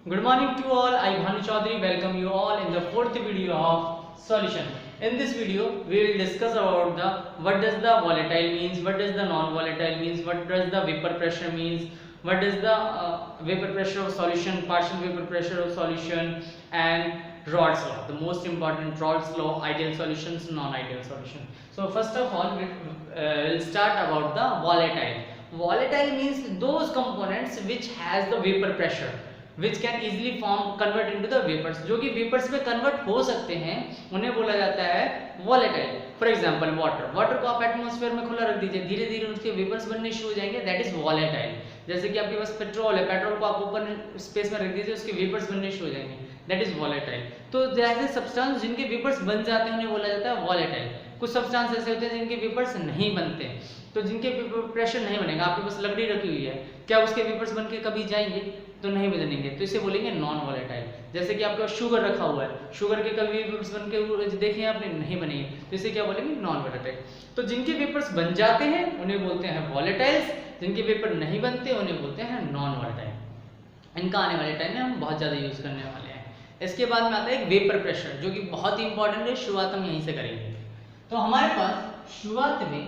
Good morning to all. I Bhanu Chaudhary welcome you all in the fourth video of solution. In this video, we will discuss about the what does the volatile means, what does the non-volatile means, what does the vapor pressure means, what does the vapor pressure of solution, partial vapor pressure of solution, and Rod's law. The most important Rod's law, ideal solutions, non-ideal solution. So first of all, we'll start about the volatile. Volatile means those components which has the vapor pressure, which can easily convert into the vapors, जो कि vapors में convert हो सकते हैं, उन्हें बोला जाता है volatile. For example, water को आप एटमॉस्फेयर में खुला रख दीजिए, धीरे धीरे उसके वेपर्स बनने शुरू हो जाएंगे, that is volatile. जैसे कि आपके पास पेट्रोल है, पेट्रोल को आप ओपन स्पेस में रख दीजिए, उसके वेपर्स बनने शुरू हो जाएंगे, that is volatile. तो जैसे सब्सटेंस जिनके वेपर्स बन जाते हैं उन्हें बोला जाता है volatile. कुछ सब्सटेंस ऐसे होते हैं जिनके वेपर्स नहीं बनते, तो जिनके प्रेशर नहीं बनेगा, आपके पास लकड़ी रखी हुई है, क्या उसके वेपर्स बन के कभी जाएंगे? तो नहीं बनेंगे, तो इसे बोलेंगे नॉन वोलेटाइल. जैसे कि आपके पास शुगर रखा हुआ है, शुगर के कभी वेपर्स बन के देखे आपने? नहीं बनेंगे, तो इसे क्या बोलेंगे? Non volatile. तो जिनके वेपर्स बन जाते हैं उन्हें बोलते हैं वोलेटाइल्स, जिनके वेपर नहीं बनते उन्हें बोलते हैं नॉन वोलेटाइल. इनका आने वाले टाइम में हम बहुत ज़्यादा यूज़ करने वाले हैं. इसके बाद में आता है एक वेपर प्रेशर, जो कि बहुत ही इंपॉर्टेंट है. शुरुआत हम यहीं से करेंगे. तो हमारे पास शुरुआत में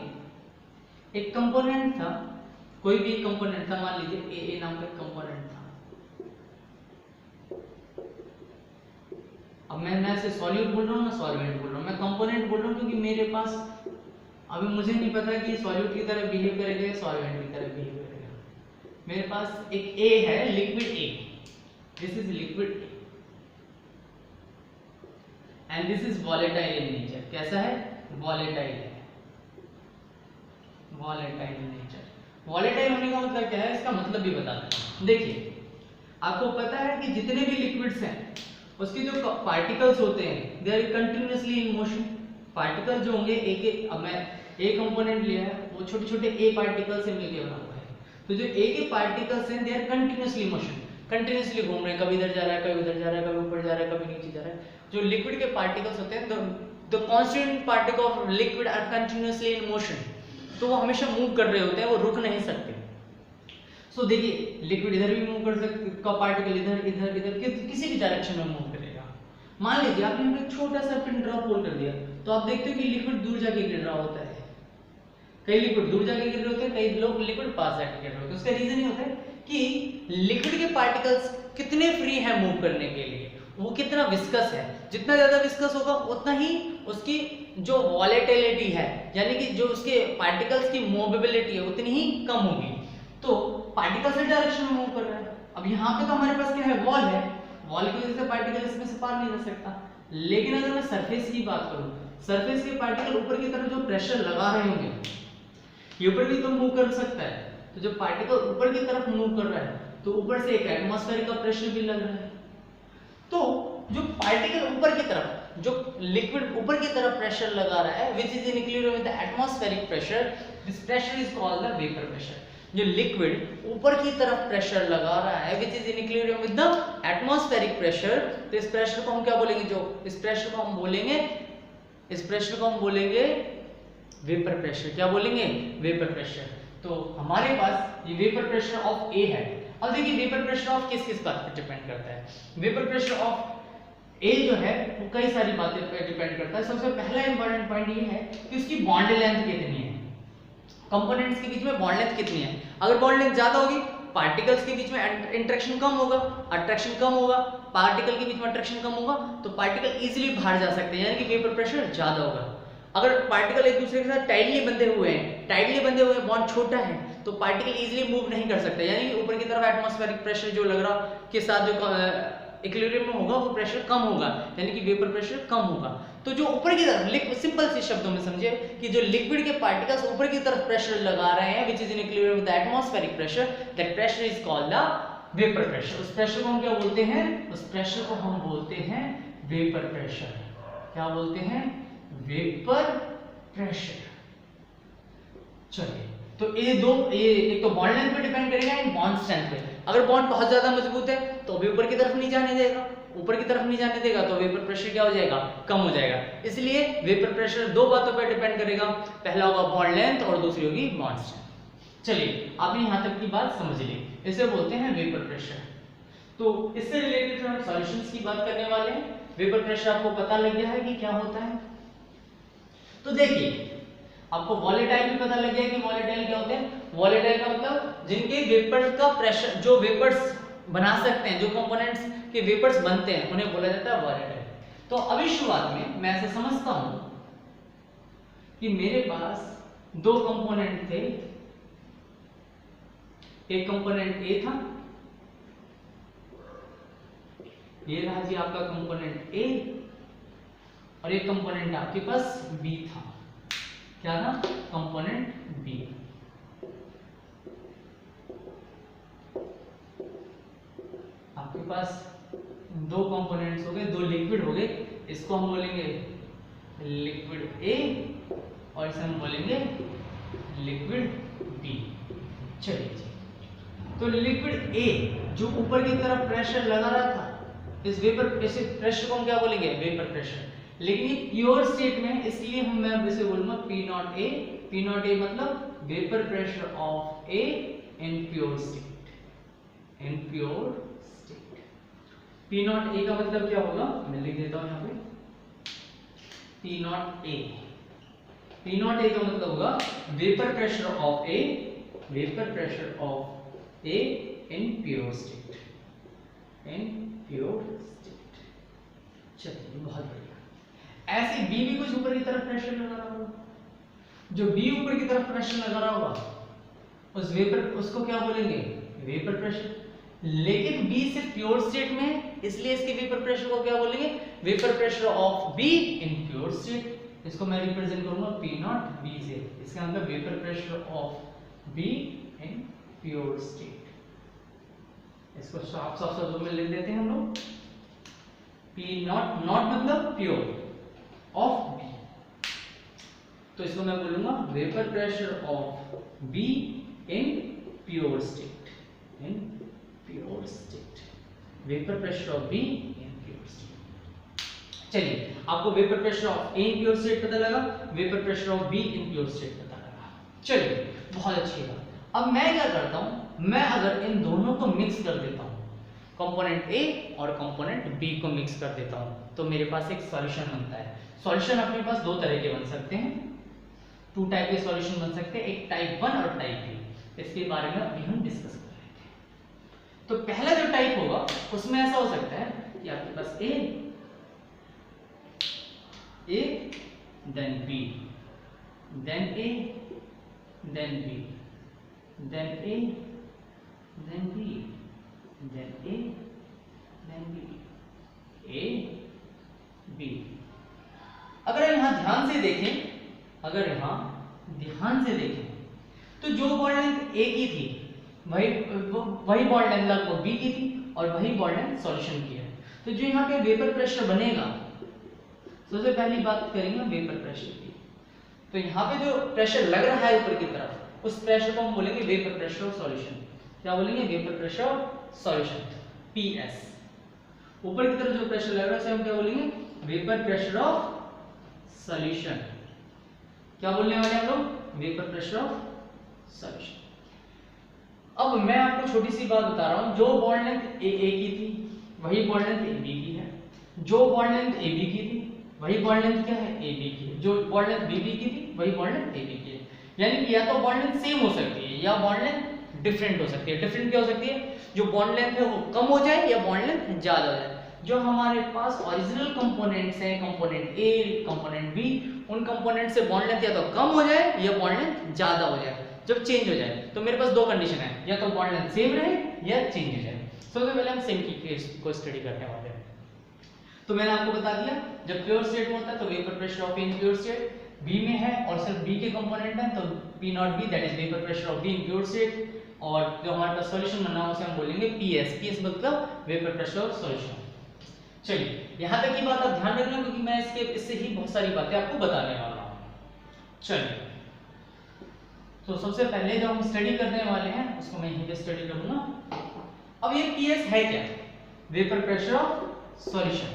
एक कंपोनेंट था, कोई भी कंपोनेंट था, मान लीजिए ए नाम का कंपोनेंट था. अब मैं ना से सॉल्यूट बोल रहा हूँ ना सॉल्वेंट बोल रहा हूँ, मैं कंपोनेंट बोल रहा हूँ क्योंकि मेरे पास अभी मुझे नहीं पता कि सॉल्यूट की तरह बिहेव करेगा या सॉल्वेंट की तरह बिहेव करेगा. मेरे पास एक ए है, liquid A, this is liquid A and this is volatile in nature. कैसा है? वॉलेटाइल है, वॉलेटाइल इन नेचर. वॉलेटाइल होने का मतलब क्या है, इसका मतलब भी बताते हैं. देखिए, आपको पता है कि जितने भी लिक्विड्स हैं उसके जो पार्टिकल्स होते हैं they are continuously in motion. Particles जो होंगे अब मैं ए कंपोनेंट लिया है, वो छोटे छोटे ए पार्टिकल से मिलकर बना हुआ है. तो जो ए के पार्टिकल्स हैं they are continuously motion, continuously घूम रहे हैं, कभी इधर जा रहा है, कभी उधर जा रहा है, कभी ऊपर जा रहा है, कभी नीचे जा रहा है. जो लिक्विड के पार्टिकल्स होते हैं, the constant particle of liquid are continuously in motion, तो वो हमेशा मूव कर रहे होते हैं, वो रुक नहीं सकते. सो देखिए, लिक्विड इधर भी मूव कर सकते का पार्टिकल इधर इधर इधर किसी भी डायरेक्शन में मूव करेगा. मान लीजिए आपने एक छोटा सा पिन ड्रॉप होल कर दिया, तो आप देखते हो कि लिक्विड दूर जाके गिर रहा होता है. कई लिक्विड दूर जाके गिर रहे होते हैं, कई लोग लिक्विड पास जाके गिर रहे होते हैं. उसका रीजन ये होता है कि लिक्विड के पार्टिकल्स कितने फ्री हैं मूव करने के लिए, वो कितना विस्कस है. जितना ज्यादा विस्कस होगा उतना ही उसकी जो वॉलेटिलिटी है, यानी कि जो उसके पार्टिकल्स की मूवेबिलिटी है, उतनी ही कम होगी. तो पार्टिकल से डायरेक्शन में मूव कर रहा है. अब यहाँ पे तो हमारे पास क्या है? वॉल है. वॉल की वजह से पार्टिकल इसमें से पार नहीं जा सकता. लेकिन अगर मैं सरफेस की बात करूं, सरफेस के पार्टिकल ऊपर की तरफ जो प्रेशर लगा रहे होंगे, ये ऊपर भी तो मूव कर सकता है. तो जब पार्टिकल ऊपर की तरफ मूव कर रहा है तो ऊपर से एक एटमॉस्फेयर का प्रेशर भी लग रहा है. तो जो पार्टिकल ऊपर की तरफ, जो लिक्विड ऊपर की तरफ प्रेशर लगा रहा है, which is in equilibrium with the atmospheric pressure, this pressure is called the vapour pressure. जो लिक्विड ऊपर की तरफ प्रेशर लगा रहा है, which is in equilibrium with the atmospheric pressure, तो इस प्रेशर को हम क्या बोलेंगे? इस प्रेशर को हम बोलेंगे वेपर प्रेशर. क्या बोलेंगे? Vapour pressure. तो हमारे पास ये वेपर प्रेशर ऑफ ए है. अब देखिए, वेपर प्रेशर ऑफ किस बात पर डिपेंड करता है? वेपर प्रेशर ऑफ ए जो है वो कई सारी बातें पर डिपेंड करता है. सबसे पहला इंपॉर्टेंट पॉइंट ये है कि उसकी बॉन्ड लेंथ कितनी है, कंपोनेंट्स के बीच में बॉन्ड लेंथ कितनी है. अगर बॉन्ड लेंथ ज्यादा होगी, पार्टिकल्स के बीच में इंटरेक्शन कम होगा, अट्रैक्शन कम होगा, पार्टिकल के बीच में अट्रैक्शन कम होगा, तो पार्टिकल इजीली बाहर जा सकते हैं, यानी कि वेपर प्रेशर ज्यादा होगा. अगर पार्टिकल एक दूसरे के साथ टाइटली बंधे हुए हैं, बॉन्ड छोटा है, तो पार्टिकल इजीली मूव नहीं कर सकते, यानी कि ऊपर की तरफ एटमॉस्फेरिक प्रेशर जो लग रहा के साथ जो इक्विलिब्रियम में होगा वो प्रेशर कम होगा, यानी कि वेपर प्रेशर कम होगा. तो जो ऊपर की तरफ, सिंपल सी शब्दों में समझिए कि जो लिक्विड के पार्टिकल्स ऊपर की तरफ प्रेशर लगा रहे हैं, which is in equilibrium with the atmospheric pressure, that pressure is called the vapour pressure. उस प्रेशर को हम क्या बोलते हैं? उस प्रेशर को हम बोलते हैं वेपर प्रेशर. क्या बोलते हैं? Vapour pressure. चलिए, तो ये एक तो बॉन्ड लेंथ पे डिपेंड करेगा एंड बॉन्ड स्ट्रेंथ पे. अगर बॉन्ड बहुत ज्यादा मजबूत है तो भी ऊपर की तरफ नहीं जाने देगा, तो वेपर प्रेशर क्या हो जाएगा? कम हो जाएगा. इसलिए वेपर प्रेशर दो बातों पर डिपेंड करेगा. पहला होगा बॉन्ड लेंथ और दूसरी होगी बॉन्ड स्ट्रेंथ. चलिए, आपने यहाँ तक की बात समझ ली. इसे बोलते हैं वेपर प्रेशर. तो इससे रिलेटेड हम सॉल्यूशंस की बात करने वाले हैं। वेपर प्रेशर आपको पता लग गया है कि क्या होता है। तो देखिए, आपको वॉलेटाइल भी पता लग गया कि वॉलेटाइल क्या होते हैं। वॉलेटाइल का मतलब जिनके वेपर्स का प्रेशर, जो वेपर्स बना सकते हैं, जो कंपोनेंट्स के वेपर्स बनते हैं, उन्हें बोला जाता है वॉलेटाइल। तो अभी शुरुआत में मैं ऐसे समझता हूं कि मेरे पास दो कंपोनेंट थे, एक कंपोनेंट ए था, ये रहा जी आपका कंपोनेंट ए, और एक कंपोनेंट आपके पास बी था। क्या था? Component B. आपके पास दो कंपोनेंट्स हो गए, दो लिक्विड हो गए, इसको हम बोलेंगे लिक्विड ए और इसे हम बोलेंगे लिक्विड बी। चलिए जी, तो लिक्विड ए जो ऊपर की तरफ प्रेशर लगा रहा था, इस वेपर, इस प्रेशर को हम क्या बोलेंगे? Vapour pressure. लेकिन ये प्योर स्टेट में, इसलिए हम मैं इसे बोलूंगा P not A. P not A मतलब vapour pressure of A in pure state, in pure state. P not A का मतलब क्या होगा? मैं लिख देता हूं यहां पे, P not A. P not A का मतलब होगा vapour pressure of A, vapour pressure of A in pure state, in pure state. चलिए, बहुत बढ़िया। ऐसे बी भी कुछ ऊपर की तरफ प्रेशर लगा रहा होगा, जो बी ऊपर की तरफ प्रेशर लगा रहा होगा उस वेपर, उसको क्या बोलेंगे? Vapour pressure. लेकिन बी सिर्फ प्योर स्टेट में है, इसलिए इसके वेपर प्रेशर को क्या बोलेंगे? Vapour pressure of B in pure state. इसको मैं रिप्रेजेंट करूंगा पी नॉट बी से। इसका मतलब vapour pressure of B in pure state. इसको साफ साफ शब्दों में लिख देते हैं हम लोग, पी नॉट, नॉट मतलब प्योर, ऑफ बी। तो इसको मैं बोलूंगा vapour pressure of B in pure state, in pure state, vapour pressure of B in pure state. चलिए, आपको vapour pressure of A in pure state पता लगा, vapour pressure of B in pure state पता लगा। चलिए, बहुत अच्छी बात। अब मैं क्या करता हूं, मैं अगर इन दोनों को मिक्स कर देता हूं, कंपोनेंट ए और कंपोनेंट बी को मिक्स कर देता हूं, तो मेरे पास एक सॉल्यूशन बनता है। सॉल्यूशन अपने पास दो तरह के बन सकते हैं, टू टाइप के सॉल्यूशन बन सकते हैं, एक टाइप 1 और टाइप 2। इसके बारे में अभी हम डिस्कस कर रहे थे। तो पहला जो टाइप होगा उसमें ऐसा हो सकता है कि आपके पास A then B, then A, then B, then A, then B, then A, then B, A, B. अगर यहां ध्यान से देखें, अगर यहां ध्यान से देखें तो जो बॉन्ड लेंथ ए की थी वही बॉन्ड लेंथ लगभग बी की थी और वही बॉन्ड लेंथ सॉल्यूशन की है। तो जो यहाँ पे वेपर प्रेशर बनेगा, सबसे पहली बात करेंगे वेपर प्रेशर की। तो यहाँ पे जो प्रेशर लग रहा है ऊपर की तरफ, उस प्रेशर को हम बोलेंगे वेपर प्रेशर ऑफ सॉल्यूशन। क्या बोलेंगे? Vapour pressure of solution, PS. ऊपर की तरफ जो प्रेशर लग रहा है उसे हम क्या बोलेंगे? Vapour pressure of solution. क्या बोलने वाले हैं हम लोग? Vapour pressure of solution. अब मैं आपको छोटी सी बात बता रहा हूं, जो बॉन्ड लेंथ ए की थी वही बॉन्ड लेंथ ए बी की है, जो बॉन्ड लेंथ ए बी की थी वही बॉन्ड लेंथ क्या है? ए बी की है, जो बॉन्ड लेंथ बी की थी वही बॉन्ड लेंथ ए बी की है। यानी कि या तो बॉन्ड लेंथ सेम हो सकती है या बॉन्ड लेंथ डिफरेंट हो सकती है। डिफरेंट क्या हो सकती है? जो बॉन्ड लेंथ है वो कम हो जाए या बॉन्ड लेंथ ज्यादा हो जाए। जो हमारे पास ओरिजिनल कंपोनेंट्स हैं, कंपोनेंट ए, कंपोनेंट बी, उन कंपोनेंट से बॉन्ड लेंथ या तो कम हो जाए या बॉन्ड लेंथ ज्यादा हो जाए। जब चेंज हो जाए तो मेरे पास दो कंडीशन है, या तो बॉन्ड लेंथ सेम रहे या चेंज हो जाए। सबसे पहले हम सेम की केस को स्टडी करने वाले हैं। तो मैंने आपको बता दिया, जब प्योर स्टेट में होता है तो vapour pressure of in pure state B में है और सिर्फ बी के कंपोनेंट हैं, तो P naught B, that is vapour pressure of B in pure state. और जो हमारे पास सॉल्यूशन बना है उसे हम बोलेंगे पीएस। पीएस मतलब वेपर प्रेशर ऑफ सॉल्यूशन। चलिए, यहां तक की बात आप ध्यान रखना, क्योंकि मैं इससे ही बहुत सारी बातें आपको बताने वाला हूं। चलिए, तो सबसे पहले जो हम स्टडी करने वाले हैं उसको मैं यहीं पे स्टडी करूंगा। अब ये पीएस है क्या? Vapour pressure of solution.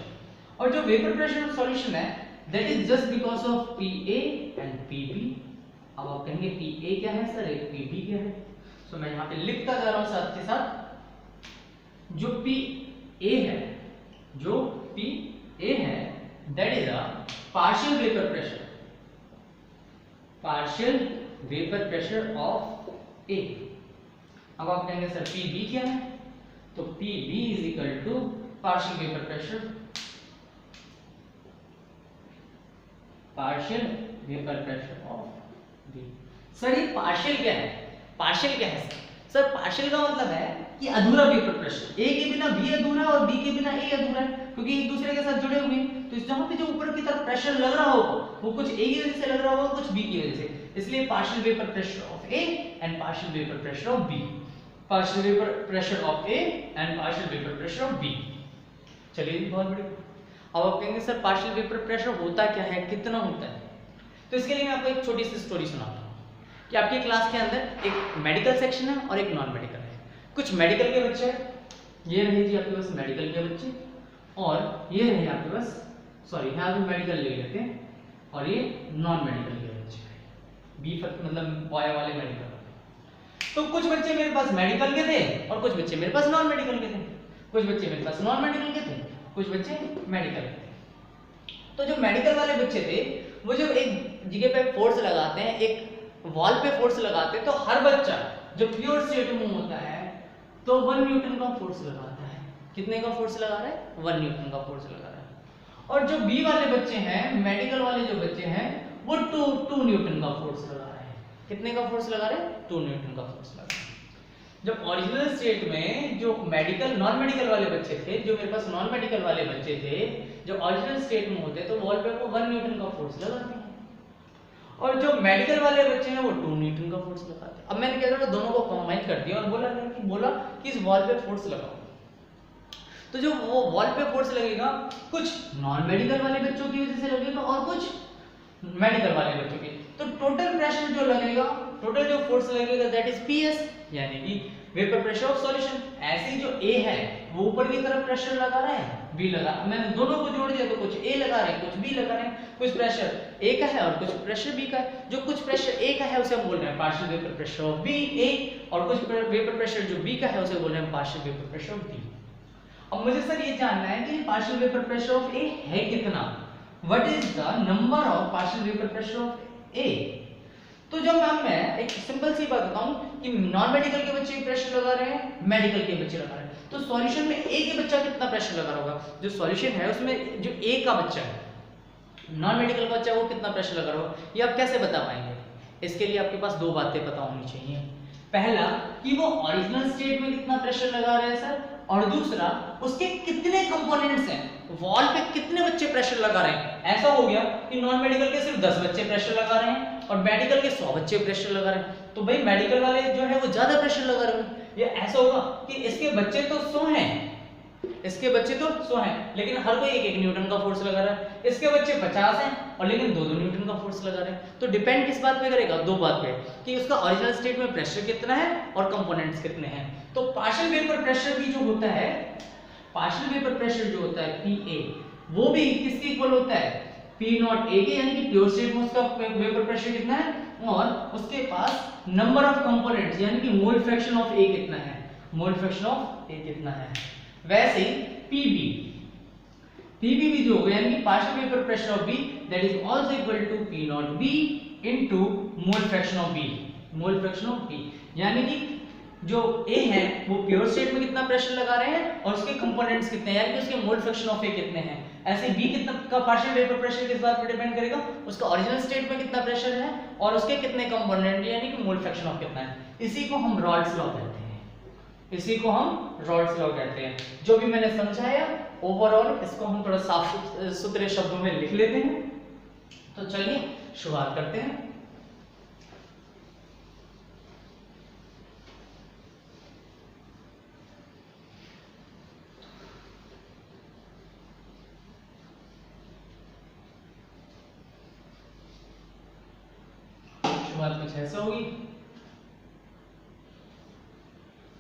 और जो वेपर प्रेशर ऑफ सॉल्यूशन है that is just because of PA and PB. अब आप कहेंगे पीए क्या है सर, एक पीबी क्या है? तो मैं यहां पे लिखता जा रहा हूं साथ के साथ, जो पी ए है, जो पी ए है, that is a partial vapour pressure, partial vapour pressure of A. अब आप कहेंगे सर पी बी क्या है, तो P B is equal to partial vapour pressure, partial vapour pressure of B. Sir ये पार्शियल क्या है, पार्शियल क्या है सर? पार्शियल का मतलब है कि अधूरा वेपर प्रेशर, ए के बिना बी अधूरा है और बी के बिना ए अधूरा है, क्योंकि एक दूसरे के साथ जुड़े हुए हैं। तो जहां पे जो ऊपर की तरफ प्रेशर लग रहा होगा वो कुछ ए की वजह से लग रहा होगा, कुछ बी की वजह से, इसलिए partial vapour pressure of A and partial vapour pressure of B, partial vapour pressure of A and partial vapour pressure of B. चलिए बहुत बढ़िया। अब आप कहेंगे सर पार्शियल वेपर प्रेशर होता क्या है, कितना होता है? तो इसके लिए मैं आपको एक छोटी सी स्टोरी सुनाता हूँ कि आपकी क्लास के अंदर एक मेडिकल सेक्शन है और एक नॉन मेडिकल है। कुछ मेडिकल के बच्चे हैं, ये रहे जी आपके पास मेडिकल के बच्चे, और ये रहे आपके पास, सॉरी यहाँ पे मेडिकल ले लेते हैं, और ये नॉन मेडिकल के बच्चे, बी मतलब बॉय वाले मेडिकल। तो कुछ बच्चे मेरे पास मेडिकल के थे और कुछ बच्चे मेरे पास नॉन मेडिकल के थे, कुछ बच्चे मेरे पास नॉन मेडिकल के थे, कुछ बच्चे मेडिकल के थे। तो जो मेडिकल वाले बच्चे थे वो जब एक जगह पे फोर्स लगाते हैं, एक वॉल पे फोर्स लगाते हैं, तो हर बच्चा जो प्योर स्टेट में होता है तो 1 न्यूटन का फोर्स लगाता है। कितने का फोर्स लगा रहा है? 1 न्यूटन का फोर्स लगा रहा है। और जो बी वाले बच्चे हैं, मेडिकल वाले जो बच्चे हैं, वो 2 न्यूटन का फोर्स लगा रहे हैं। कितने का फोर्स लगा रहे हैं? 2 न्यूटन का फोर्स लगा रहे हैं। जब ओरिजिनल स्टेट में जो मेडिकल नॉन मेडिकल वाले बच्चे थे, जो मेरे पास नॉन मेडिकल वाले बच्चे थे, जो ओरिजिनल स्टेट में होते तो वॉल पे वो 1 न्यूटन का फोर्स लगाते हैं, और जो मेडिकल वाले बच्चे हैं वो 2 न्यूटन का फोर्स लगाते हैं। अब मैंने क्या करा, दोनों को कंबाइन कर दिया और बोला कि इस वॉल पे फोर्स लगाओ। तो जो वो वॉल पे फोर्स लगेगा कुछ नॉन मेडिकल वाले बच्चों की वजह से लगेगा और कुछ मेडिकल वाले बच्चों की, तो टोटल प्रेशर जो लगेगा, टोटल जो फोर्स लगेगा दैट इज पीएस, यानी कि वेपर प्रेशर ऑफ सॉल्यूशन। ऐसे जो ए है वो ऊपर की तरफ प्रेशर लगा रहा है, बी लगा, मैंने दोनों को जोड़ दिया तो कुछ ए लगा रहे हैं, कुछ बी लगा रहे हैं, कुछ प्रेशर ए का है और कुछ प्रेशर बी का है। जो कुछ प्रेशर ए का है उसे हम बोल रहे हैं partial vapour pressure of B A, और कुछ वेपर प्रेशर जो बी का है उसे बोल रहे हैं partial vapour pressure of B. अब मुझे सर ये जानना है कि partial vapour pressure of A है कितना, what is the number of partial vapour pressure of A. तो जब मैं एक सिंपल सी बात बताऊं कि नॉन मेडिकल के बच्चे प्रेशर लगा रहे हैं, मेडिकल के बच्चे लगा रहे हैं, तो सॉल्यूशन में ए के बच्चा कितना प्रेशर लगा रहा होगा, जो सॉल्यूशन है उसमें जो ए का बच्चा है, नॉन मेडिकल का बच्चा, वो कितना प्रेशर लगा रहा होगा, ये आप कैसे बता पाएंगे? इसके लिए आपके पास 2 बातें पता होनी चाहिए। पहला कि वो ओरिजिनल स्टेट में कितना प्रेशर लगा रहे हैं सर, और दूसरा उसके कितने कंपोनेंट्स हैं, वॉल पे कितने बच्चे प्रेशर लगा रहे हैं। ऐसा हो गया कि नॉन मेडिकल के सिर्फ 10 बच्चे प्रेशर लगा रहे हैं और मेडिकल के 100 बच्चे प्रेशर लगा रहे हैं, तो भाई मेडिकल वाले जो है वो ज्यादा प्रेशर लगा रहे हैं। ये ऐसा होगा कि इसके बच्चे तो 100 हैं, इसके बच्चे तो 100 हैं, लेकिन हर कोई 1-1 न्यूटन का फोर्स लगा रहा है। इसके बच्चे 50 हैं और लेकिन 2-2 न्यूटन का फोर्स लगा रहे हैं। तो डिपेंड किस बात पे करेगा? 2 बात पे, कि उसका ओरिजिनल स्टेट में प्रेशर कितना है और कंपोनेंट्स कितने हैं। तो पार्शियल वेपर प्रेशर भी जो होता है, पार्शियल वेपर प्रेशर जो होता है पीए, वो भी किसके इक्वल होता है? पी नॉट ए के, यानी कि प्योर स्टेट में उसका वेपर प्रेशर कितना है और उसके पास नंबर ऑफ कंपोनेंट्स यानी कि मोल फ्रैक्शन ऑफ ए कितना है, मोल फ्रैक्शन ऑफ ए कितना है। वैसे ही पीबी, पीबी भी जो हो गया यानी कि partial vapour pressure of B that is also equal to P naught B into mole fraction of B, mole fraction of B, यानी कि जो ए है वो प्योर स्टेट में कितना प्रेशर लगा रहे हैं और उसके कंपोनेंट्स कितने हैं, यानी कि उसके मोल फ्रैक्शन ऑफ ए कितने हैं। ऐसे बी कितना का पार्शियल वेपर प्रेशर किस बात पर डिपेंड करेगा? उसका ओरिजिनल स्टेट में कितना प्रेशर है और उसके कितने कंपोनेंट यानी कि मोल फ्रैक्शन ऑफ कितना है। इसी को हम रॉल्स लॉ कहते हैं, इसी को हम रॉल्स लॉ कहते हैं। जो भी मैंने समझाया ओवरऑल इसको हम थोड़ा साफ सुथरे शब्दों में लिख लेते हैं। तो चलिए शुरुआत करते हैं। शुरुआत कुछ ऐसे होगी,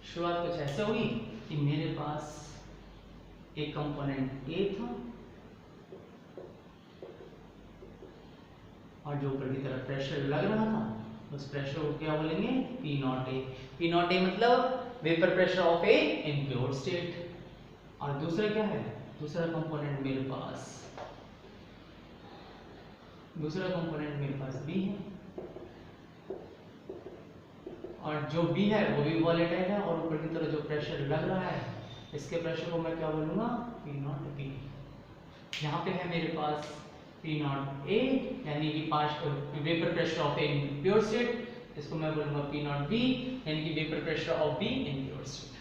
शुरुआत कुछ ऐसे होगी कि मेरे पास एक कंपोनेंट ए था और जो ऊपर की तरफ प्रेशर लग रहा था उस प्रेशर को क्या बोलेंगे? P not A. P not A मतलब vapour pressure of A in pure state. और दूसरा क्या है, दूसरा कंपोनेंट मेरे पास बी है, और जो बी है वो भी वॉलेटाइल है, और ऊपर की तरफ जो प्रेशर लग रहा है इसके प्रेशर को मैं क्या बोलूंगा, पी नॉट बी। यहाँ पे है मेरे पास पी नॉट ए यानी कि vapour pressure of A in pure state, इसको मैं बोलूंगा पी नॉट बी यानी कि vapour pressure of B in pure state.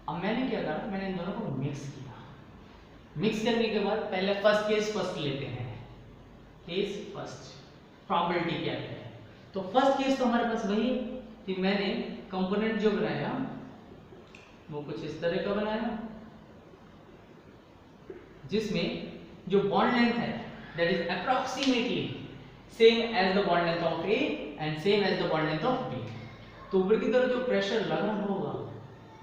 अब मैंने क्या करा, मैंने इन दोनों को मिक्स किया। मिक्स करने के बाद पहले फर्स्ट केस फर्स्ट लेते हैं, केस फर्स्ट, प्रोबेबिलिटी क्या है। तो फर्स्ट केस तो हमारे पास वही है कि मैंने कंपोनेंट जो बनाया वो कुछ इस तरह का बनाया, जिसमें जो बॉन्ड लेंथ है that is approximately same as the bond length of A and same as the bond length of B. तो ऊपर की तरफ जो प्रेशर लग रहा होगा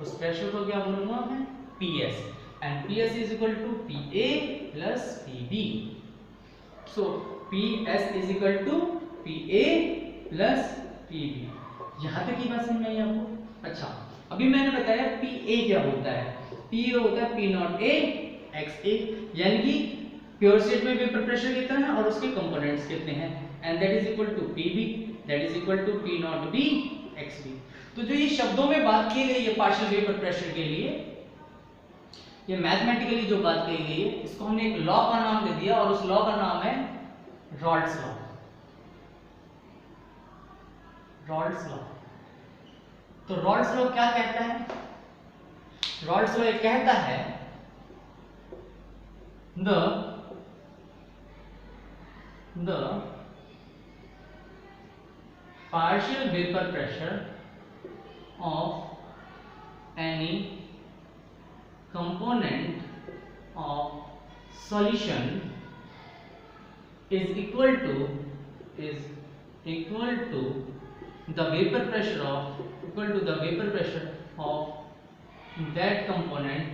उस प्रेशर को क्या बोलूंगा मैं, PS, and PS is equal to PA plus PB. So PS is equal to PA plus PB. यहाँ तक की बात समझ में आई आपको? अच्छा, अभी मैंने बताया PA क्या होता है। PA होता है P नॉट A XA, यानी कि प्योर स्टेट में वेपर प्रेशर कितना है और उसके कंपोनेंट्स कितने हैं, and that is equal to PB, that is equal to P naught B XB। तो जो ये शब्दों में बात की गई है पार्शियल वेपर प्रेशर के लिए, ये मैथमेटिकली जो बात कही गई है, इसको हमने एक लॉ का नाम दे दिया, और उस लॉ का नाम है रॉल्स लॉ। रॉल्स लॉ, तो रॉल्स लॉ क्या कहता है? रॉल्स लॉ ये कहता है the partial vapor pressure of any component of solution is equal to the vapor pressure of that component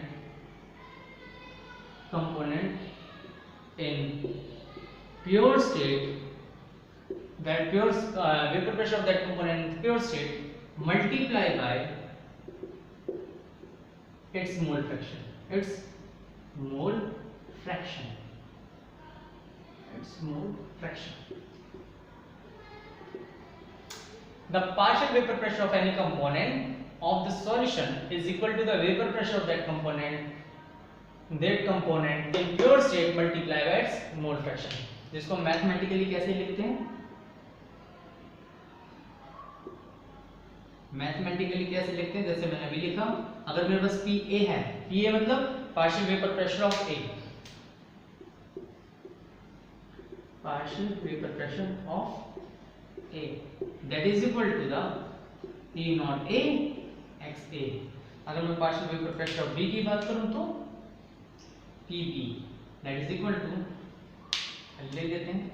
in pure state, that pure vapor pressure of that component in pure state multiply by its mole fraction, its mole fraction. The partial vapor pressure of any component of the solution is equal to the vapor pressure of that component in pure state multiplied by its mole fraction, जिसको mathematically कैसे लिखते हैं? Mathematically कैसे लिखते हैं? जैसे मैंने अभी लिखा, अगर मेरे पास PA है, PA मतलब partial vapour pressure of A, partial vapor pressure of A, that is equal to the P naught A XA। अगर मैं partial vapour pressure of B की बात करूं तो PP, that is equal to, ले देते हैं,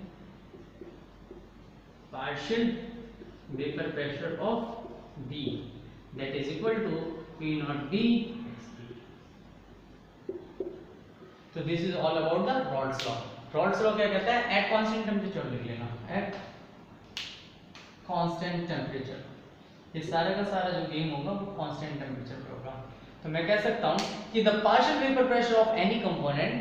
partial vapor pressure of B, that is equal to P naught B XB। तो this is all about the Raoult's law। Rawls law क्या कहता है? एट कांस्टेंट टेम्परेचर लिख लेना, एट कांस्टेंट टेम्परेचर। ये सारा का सारा जो गेम होगा वो कांस्टेंट टेम्परेचर पे होगा। तो मैं कह सकता हूं कि the partial vapour pressure of any component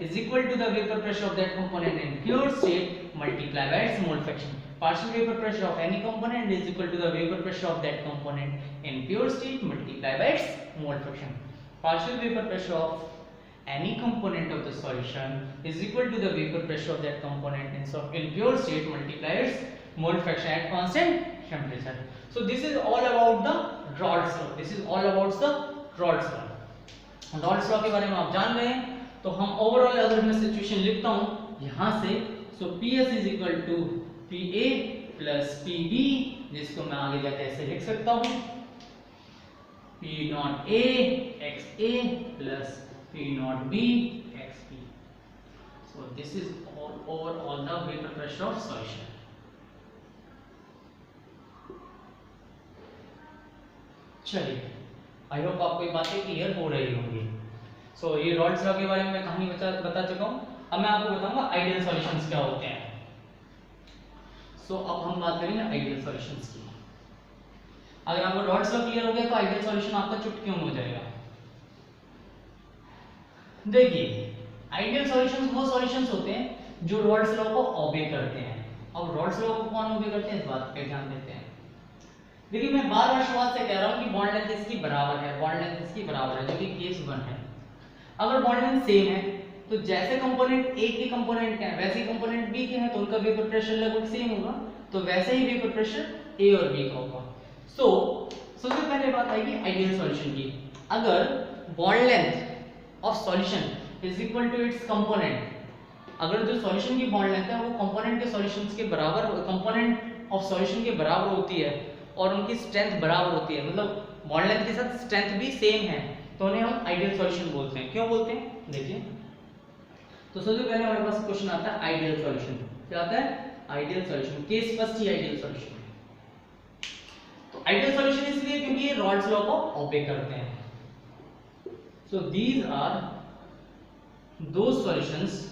is equal to the vapour pressure of that component in pure state multiply by its mole fraction. Partial vapour pressure of any component is equal to the vapour pressure of that component in pure state multiply by its mole fraction. Partial vapour pressure of any component of the solution is equal to the vapor pressure of that component in pure state multiplied its mole fraction at constant temperature। So this is all about the Raoult's law। This is all about the Raoult's law। Raoult's law के बारे में आप जान गए हैं। तो हम overall अगर मैं सिचुएशन लिखता हूँ यहाँ से, so PS is equal to PA plus PB, जिसको मैं आगे जाके ऐसे लिख सकता हूँ, P naught A XA plus P naught B XB। So this is all the vapor pressure of solution। चलिए, आई होप आपको ये बातें क्लियर हो रही होंगी। सो ये रॉल्स लॉ के बारे में मैं कहानी बता चुका हूँ। अब मैं आपको बताऊंगा आइडियल सॉल्यूशंस क्या होते हैं। सो अब हम बात करेंगे आइडियल सॉल्यूशंस की। अगर आपको रॉड्स लॉ क्लियर हो गया तो आइडियल सॉल्यूशन आपका चुटकियों में हो जाएगा। देखिए आइडियल सॉल्यूशंस वो सॉल्यूशंस होते हैं जो रॉड्स लॉ को ओबे करते हैं। अब रॉड्स लॉ को कौन ओबे करते हैं इस बात पे ध्यान देते हैं। देखिए मैं बार बार शुरुआत से कह रहा हूं कि बॉन्ड लेंथ इसकी बराबर है, बॉन्ड लेंथ इसकी बराबर है, जो कि केस 1 है। अगर बॉन्ड लेंथ सेम है तो जैसे कंपोनेंट ए के कंपोनेंट के हैं वैसे ही कंपोनेंट बी के हैं, तो उनका वेपर प्रेशर लगभग सेम होगा, तो वैसे ही वेपर प्रेशर ए और बी का होगा। सो सबसे पहले बात आएगी आइडियल सॉल्यूशन की। अगर bond length of solution is equal to its component, अगर जो सॉल्यूशन की बॉन्ड लेंथ है वो कंपोनेंट के सॉल्यूशंस के बराबर, कंपोनेंट ऑफ सॉल्यूशन के बराबर होती है और उनकी स्ट्रेंथ बराबर होती है, मतलब बॉन्ड लेंथ के साथ स्ट्रेंथ भी सेम है, तो उन्हें हम आइडियल सॉल्यूशन बोलते हैं। क्यों बोलते हैं देखिए, तो सबसे पहले हमारे पास क्वेश्चन आता है आइडियल सॉल्यूशन। क्या आता है आइडियल सॉल्यूशन, केस फर्स्ट ही आइडियल सॉल्यूशन है। तो आइडियल सॉल्यूशन इसलिए क्योंकि ये रॉड्स लॉ को ओबे करते हैं। So these are those solutions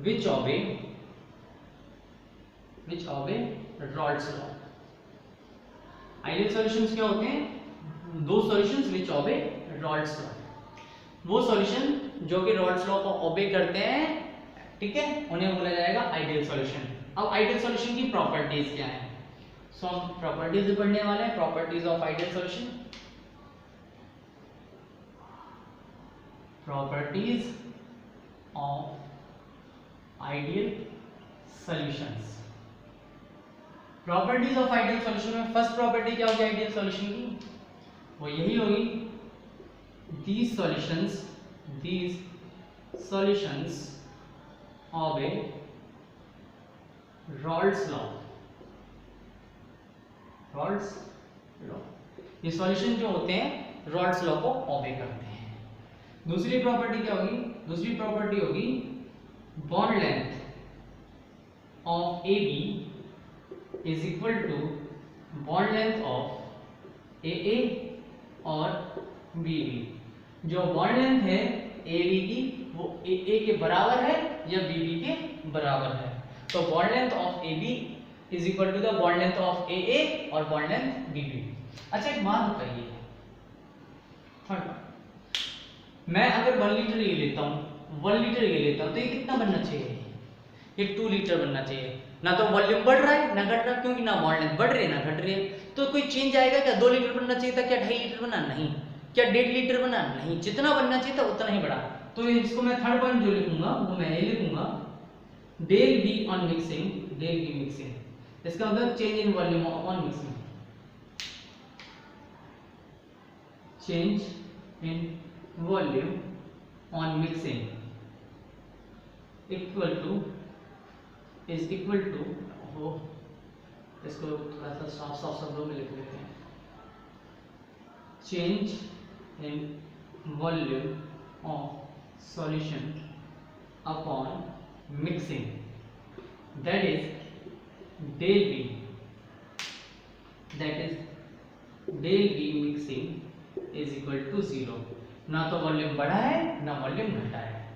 which obey Raoult's law। Ideal solutions क्या होते हैं, दो solutions which obey Raoult's law, वो सॉल्यूशन जो कि Raoult's law को ओबे करते हैं, ठीक है, उन्हें बोला जाएगा आइडियल सॉल्यूशन। अब आइडियल सॉल्यूशन की प्रॉपर्टीज क्या है, सो हम प्रॉपर्टीज पढ़ने वाले हैं, properties of ideal solution. Properties of ideal solutions. Properties of ideal solution में फर्स्ट प्रॉपर्टी क्या होगी आइडियल सॉल्यूशन की, वो यही होगी, these solutions obey Raoult's law। Raoult's law, ये सॉल्यूशन जो होते हैं Raoult's law को ओबे करते हैं। दूसरी प्रॉपर्टी क्या होगी, दूसरी प्रॉपर्टी होगी bond length of AB is equal to bond length of AA और BB। जो बॉन्ड लेंथ है AB की वो AA के बराबर है या BB के बराबर है, तो bond length of AB is equal to the bond length of AA और बॉन्ड लेंथ BB। अच्छा एक बात बताइए, मैं अगर 1 लीटर ये लेता हूँ, 1 लीटर ये लेता हूँ, तो ये कितना बनना चाहिए, ये 2 लीटर बनना चाहिए। ना तो वॉल्यूम बढ़ रहा है ना घट रहा है, क्योंकि ना बॉन्ड लेंथ बढ़ रही है ना घट रही है, तो कोई चेंज आएगा क्या, 2 लीटर बनना चाहिए था क्या 2.5 लीटर बना, नहीं, क्या 1.5 लीटर बना, नहीं, जितना बनना चाहिए था उतना ही बढ़ा। तो इसको मैं थर्ड पॉइंट जो लिखूंगा वो मैं ये लिखूंगा del V on mixing, del V mixing, इसका मतलब change in volume on mixing, change in volume on mixing equal to is equal to, वो इसको थोड़ा सा साफ शब्दों में लिख लेते हैं, change in volume of solution upon mixing, that is del V, that is del V mixing is equal to 0। ना तो वॉल्यूम बढ़ा है ना वॉल्यूम घटा है।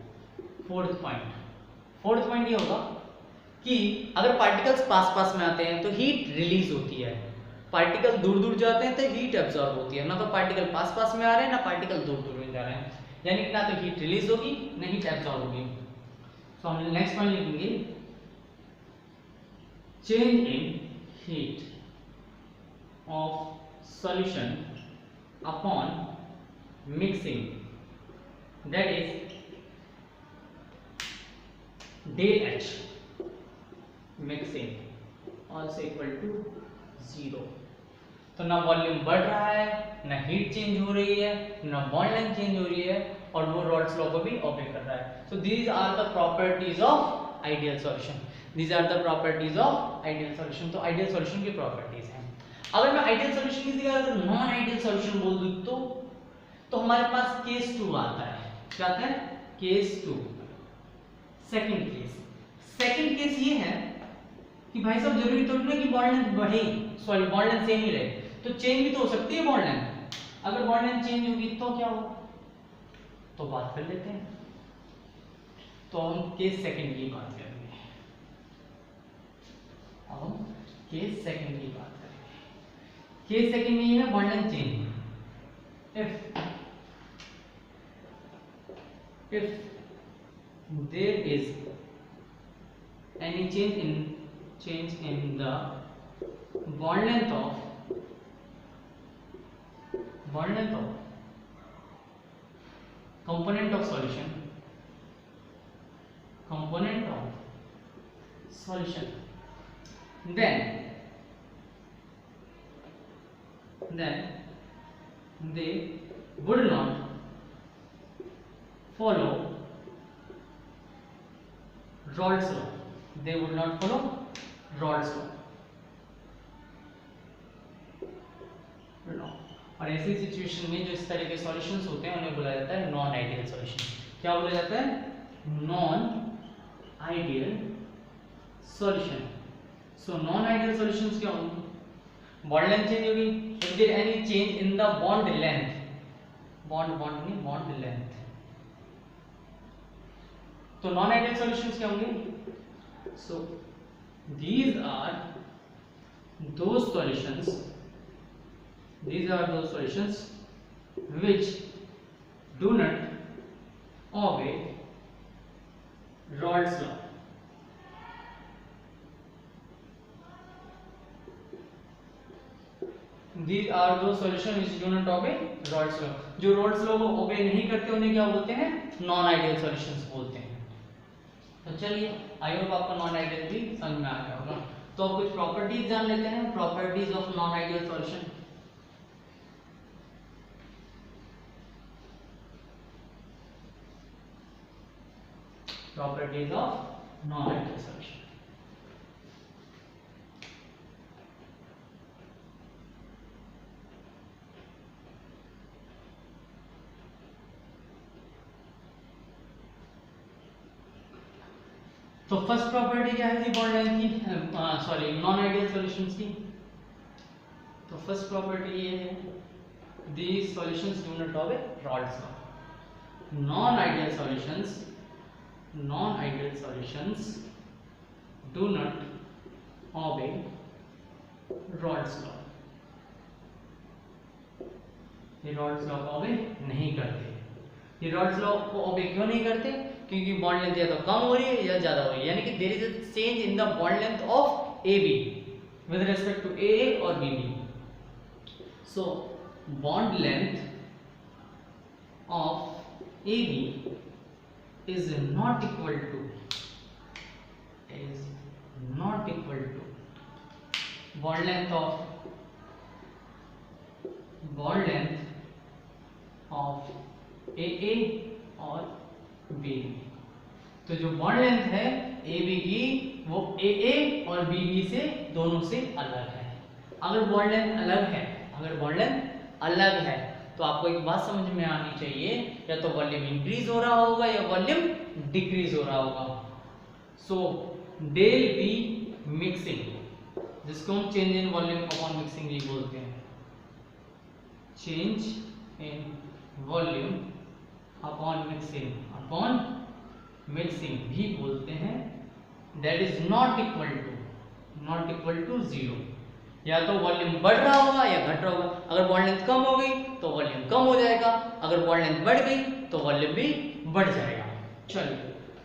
फोर्थ पॉइंट ये होगा कि अगर पार्टिकल्स पास में आते हैं तो हीट रिलीज होती है, पार्टिकल दूर जाते हैं तो हीट एब्जॉर्ब होती है, ना तो पार्टिकल पास में आ रहे हैं ना पार्टिकल दूर में जा रहे हैं, यानी कि ना तो हीट रिलीज होगी ना हीट एब्जॉर्ब होगी। तो हम नेक्स्ट पॉइंट लिखेंगे change in heat of solution upon mixing, that is del H mixing also equal to 0। तो ना वॉल्यूम बढ़ रहा है ना हीट चेंज हो रही है ना बॉन्ड लेंथ चेंज हो रही है और वो रॉल्ट्स लॉ को भी ओबे कर रहा है। So these are the properties of ideal solution, these are the properties of ideal solution. तो आइडियल सॉल्यूशन की प्रॉपर्टीज हैं। अगर मैं आइडियल सॉल्यूशन की जगह अगर नॉन आइडियल सॉल्यूशन बोल दूं तो हमारे पास केस 2 आता है। क्या आता है? केस 2। सेकंड केस ये है कि भाई साहब जरूरी तो नहीं कि बॉन्ड लेंथ बढ़े, सॉरी बॉन्ड लेंथ सेम ही रहे, तो चेंज भी तो हो सकती है बॉन्ड लेंथ। अगर बॉन्ड लेंथ चेंज होगी तो क्या होगा, तो बात कर लेते हैं। तो हम केस सेकंड की बात करेंगे। केस सेकंड की बात करें, केस सेकंड में ये है bond length change. if there is any change in the bond length of component of solution, then they would not follow Raoult's law. They would not follow Raoult's law. और ऐसी situation में जो इस तरह के सॉल्यूशंस होते हैं उन्हें बोला जाता है नॉन आइडियल सॉल्यूशन। क्या बोला जाता है? Non ideal solution. So non ideal solutions क्या होंगे? बॉन्ड लेंथ चेंज होगी, if there any change in the bond length, bond length, तो नॉन आइडियल सॉल्यूशंस क्या होंगे? सो these are those solutions which do not obey Raoult's law. These are those solutions which do not obey Raoult's law. जो Raoult's law को obey नहीं करते उन्हें क्या बोलते हैं? नॉन आइडियल सॉल्यूशंस बोलते हैं। तो चलिए, आई होप आपको नॉन आइडियल भी समझ में आ गया होगा। तो अब कुछ प्रॉपर्टीज जान लेते हैं, properties of non ideal solution. Properties of non ideal solution. तो फर्स्ट प्रॉपर्टी क्या है जी बॉन्ड लेंथ की, सॉरी नॉन आइडियल सॉल्यूशंस की। तो फर्स्ट प्रॉपर्टी ये है, these solutions do not obey Raoult's law. non ideal solutions do not obey Raoult's law. ये Raoult's law को obey नहीं करते। ये Raoult's law को obey क्यों नहीं करते? क्योंकि बॉन्ड लेंथ या तो कम हो रही है या ज्यादा हो रही है, यानी कि there is a change in the bond length of AB with respect to AA और BB। So bond length of AB is not equal to bond length of AA और BB। तो जो बॉन्ड लेंथ है AB की वो AA और BB से दोनों से अलग है। अगर बॉन्ड लेंथ अलग है तो आपको एक बात समझ में आनी चाहिए, या तो वॉल्यूम इंक्रीज हो रहा होगा या वॉल्यूम डिक्रीज हो रहा होगा। सो डेल बी मिक्सिंग, जिसको हम change in volume upon mixing भी बोलते हैं, change in volume upon mixing भी बोलते हैं, that is not equal to zero. या तो वॉल्यूम बढ़ रहा होगा या घट रहा होगा। अगर बॉन्ड लेंथ कम हो गई तो वॉल्यूम कम हो जाएगा, अगर बॉन्ड लेंथ बढ़ गई तो वॉल्यूम भी बढ़ जाएगा। चलिए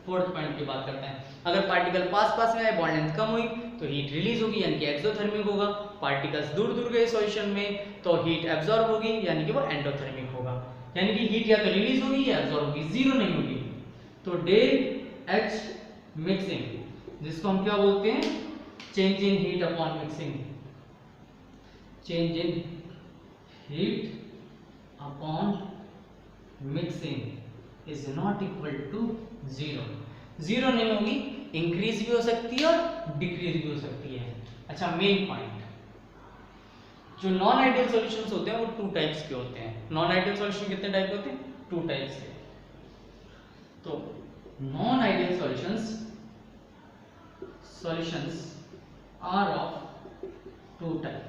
फोर्थ पॉइंट की बात करते हैं। अगर पार्टिकल पास में आए, बॉन्ड लेंथ कम हुई तो हीट रिलीज होगी, यानी कि एक्सोथर्मिक होगा। पार्टिकल्स दूर गए सॉल्यूशन में तो हीट एब्जॉर्ब होगी, यानी कि वो एंडोथर्मिक होगा। यानी कि हीट या तो रिलीज होगी या एब्जॉर्ब होगी, जीरो नहीं होगी। तो डेल H मिक्सिंग, जिसको हम क्या बोलते हैं? Change in heat upon mixing. Change in heat upon mixing is not equal to zero. Zero नहीं होगी, इंक्रीज भी हो सकती है और डिक्रीज भी हो सकती है। अच्छा, मेन पॉइंट, जो नॉन आइडियल सॉल्यूशंस होते हैं वो टू टाइप्स के होते हैं। नॉन आइडियल सॉल्यूशन कितने टाइप के होते हैं? टू टाइप्स के। तो non ideal solutions are of two type.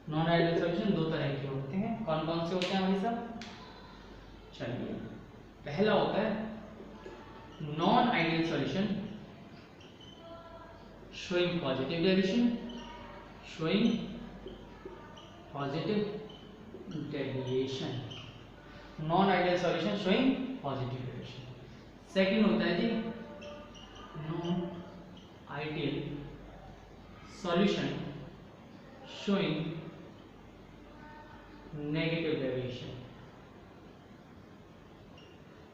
Non ideal solution दो तरह के होते हैं। कौन कौन से होते हैं भाई साहब? चलिए, पहला होता है non ideal solution showing positive deviation, showing positive deviation, non ideal solution showing positive deviation. Second होता है जी non ideal solution showing negative deviation,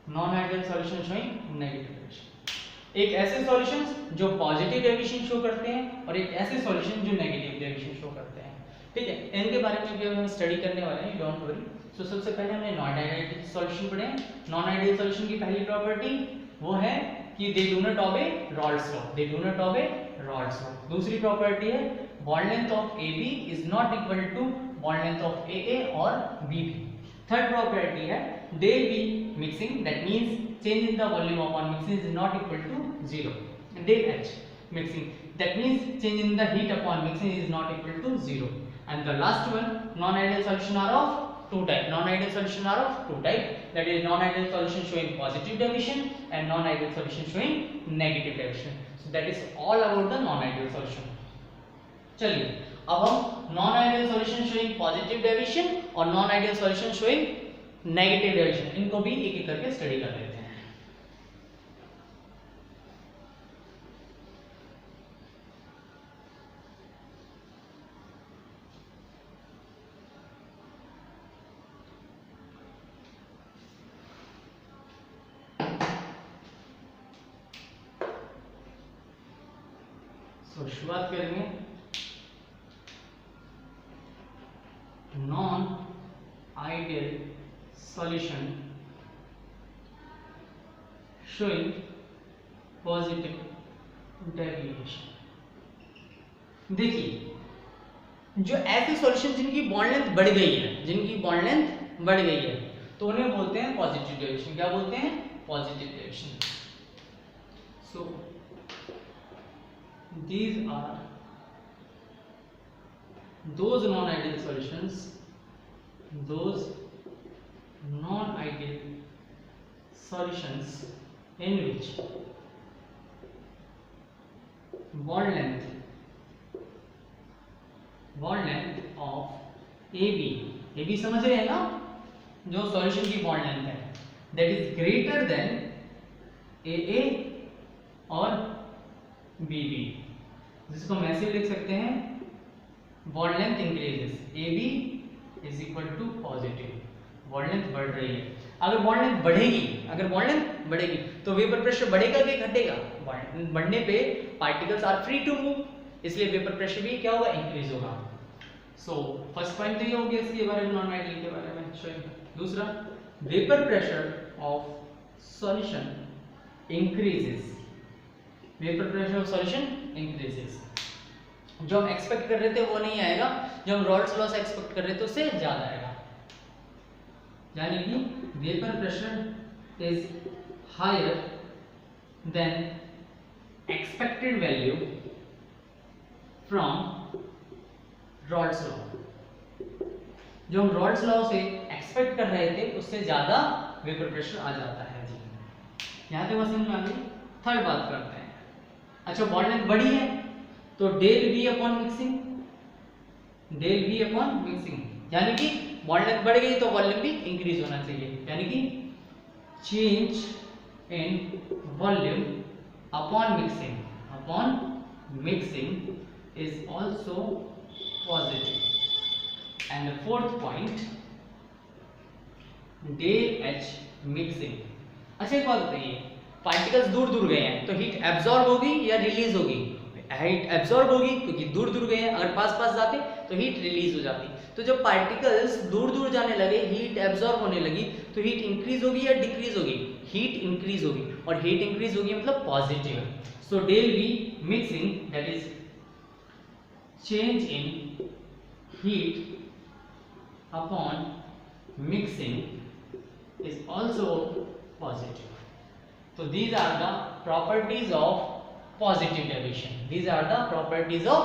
non ideal solution showing negative deviation. एक ऐसे सॉल्यूशंस जो पॉजिटिव डेविएशन शो करते हैं और एक ऐसे सॉल्यूशन जो नेगेटिव डेविएशन शो करते हैं। ठीक है, इनके बारे में भी हम स्टडी करने वाले हैं, डोंट वरी। तो सबसे पहले हमने नॉन आइडियल सॉल्यूशन पढ़े। नॉन आइडियल सॉल्यूशन की पहली प्रॉपर्टी वो है कि they do not obey Raoult's law, they do not obey Raoult's law. दूसरी प्रॉपर्टी है bond length of AB is not equal to bond length of AA और BB। Third property है del B mixing, that means change in the volume upon mixing is not equal to 0। Del H mixing, that means change in the heat upon mixing is not equal to 0. And the last one, non-ideal solution are of two type. Non-ideal solution are of two type. That is non-ideal solution showing positive deviation and non-ideal solution showing negative deviation. So that is all about the non-ideal solution. चलिए अब हम non-ideal solution showing positive deviation और non-ideal solution showing negative deviation इनको भी एक एक करके study कर लेते हैं। तो शुरुआत करेंगे non ideal solution showing positive deviation. देखिए जो ऐसे सॉल्यूशन जिनकी बॉन्ड लेंथ बढ़ गई है, जिनकी बॉन्ड लेंथ बढ़ गई है तो उन्हें बोलते हैं पॉजिटिव डेविएशन। क्या बोलते हैं? Positive deviation. So these are those non-ideal solutions, those non-ideal solutions in which bond length of AB समझ रहे हैं ना, जो सॉल्यूशन की बॉन्ड लेंथ है that is greater than AA और BB, जिसको हम ऐसे लिख सकते हैं bond length increases, AB is equal to positive, bond length बढ़ रही है। अगर बॉन्ड लेंथ बढ़ेगी, अगर बॉन्ड लेंथ बढ़ेगी तो वेपर प्रेशर बढ़ेगा कि घटेगा? बढ़ने पे particles are free to move, इसलिए वेपर प्रेशर भी क्या होगा? इंक्रीज होगा। सो फर्स्ट पॉइंट तो ये हो गया इसके बारे में, नॉन आइडियल के बारे में। दूसरा, vapour pressure of solution increases, vapour pressure of solution increases. जो हम एक्सपेक्ट कर रहे थे वो नहीं आएगा, जो हम रॉल्स लॉ से एक्सपेक्ट कर रहे थे उससे ज्यादा आएगा। यानी कि vapour pressure is higher than expected value from Raoult's law. जो हम रॉल्स लॉ से एक्सपेक्ट कर रहे थे उससे ज्यादा वेपर प्रेशर आ जाता है जी। यहां तक समझ में आ गई। थर्ड बात करते हैं, अच्छा बॉन्ड लेंथ बढ़ी है तो del V upon mixing, del V upon mixing, यानी कि बॉन्ड लेंथ बढ़ गई तो वॉल्यूम भी इंक्रीज होना चाहिए, यानी कि change in volume upon mixing is also positive. And the fourth point, del H mixing. अच्छा एक बात बताइए, पार्टिकल्स दूर दूर गए हैं तो हीट एब्जॉर्ब होगी या रिलीज होगी? हीट एब्जॉर्ब होगी क्योंकि दूर दूर गए हैं। अगर पास पास जाते तो हीट रिलीज हो जाती। तो जब पार्टिकल्स दूर दूर जाने लगे, हीट एब्जॉर्ब होने लगी, तो हीट इंक्रीज होगी या डिक्रीज होगी? हीट इंक्रीज होगी, और हीट इंक्रीज होगी मतलब positive. So del V mixing, that is change in heat upon mixing is also positive. So these are the properties of positive deviation. These are the properties of